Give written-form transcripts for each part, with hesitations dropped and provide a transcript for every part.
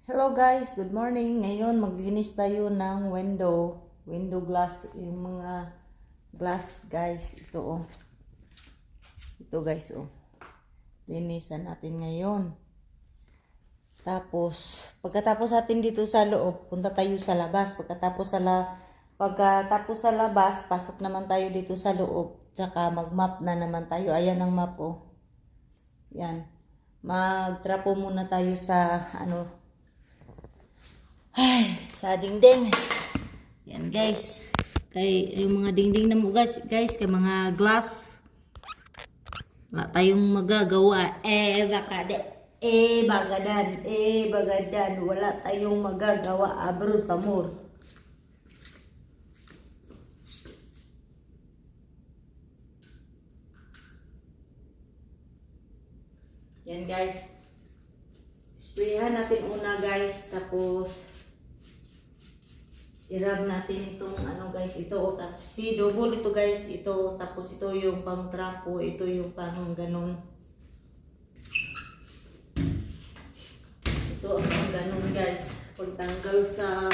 Hello guys, good morning. Ngayon maglinis tayo ng window glass, yung mga glass guys. Ito oh. Ito guys oh. Linisan natin ngayon. Tapos, pagkatapos natin dito sa loob, punta tayo sa labas. Pagkatapos sa labas, pasok naman tayo dito sa loob. Tsaka mag-map na naman tayo. Ayan ang map oh. Yan. Magtrapo muna tayo sa sa dingding. Yan guys. Kay yung mga dingding na mo guys, kay mga glass. Wala tayong magagawa. Bagadan. Wala tayong magagawa. Abroad pamor. Yan guys. Sprayan natin una guys. Tapos i-rub natin itong guys, ito kasi double ito guys, ito tapos ito yung pang trapo, ito yung pang ganun. Ito ang pang ganun guys, pagtanggal sa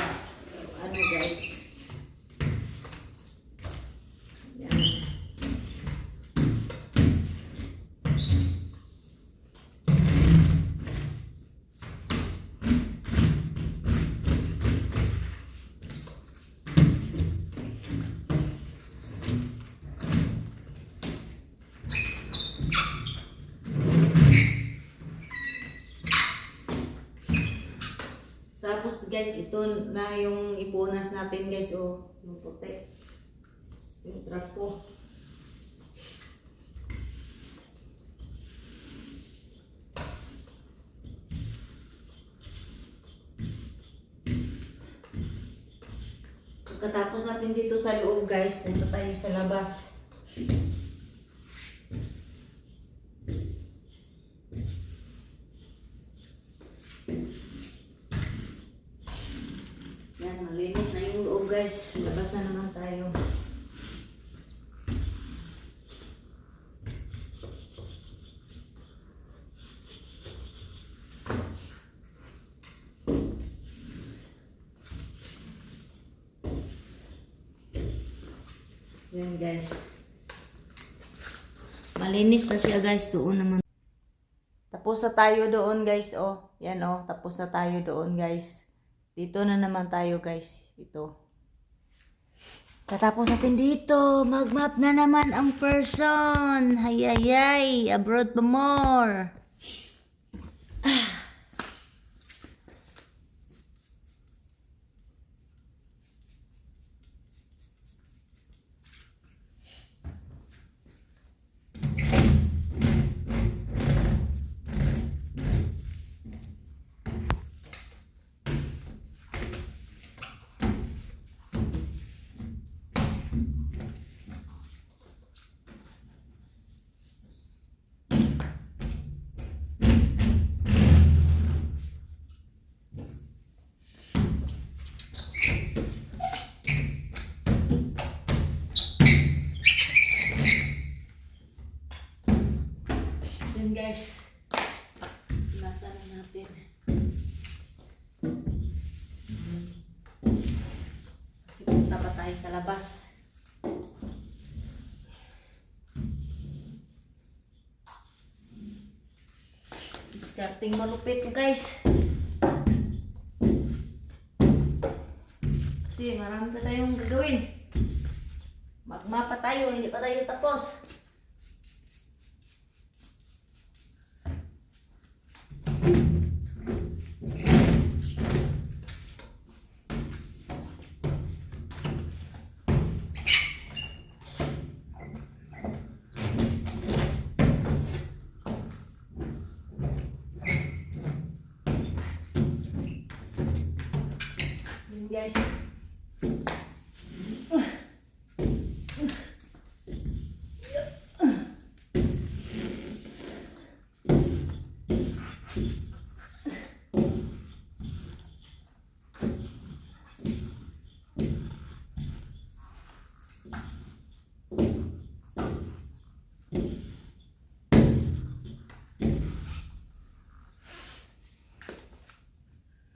guys. Yan. Tapos guys, ito na yung ipunas natin guys, oh, yung puti. Yung trapo. Pagkatapos natin dito sa loob guys, punta tayo sa labas. Yan, malinis na yung loob guys. Labas na naman tayo. Yan guys. Malinis na siya guys. Doon naman. Tapos na tayo doon guys. Oh, yan oh. Tapos na tayo doon guys. Dito na naman tayo guys. Ito. Katapos natin dito. Mag-map na naman ang person. Hayayay. Abroad pa more. Yan guys. Nasa na natin. Kasi punta pa tayo sa labas. Discarding malupit guys. Kasi marami pa tayong gagawin. Magmapa tayo, hindi pa tayo tapos. Guys,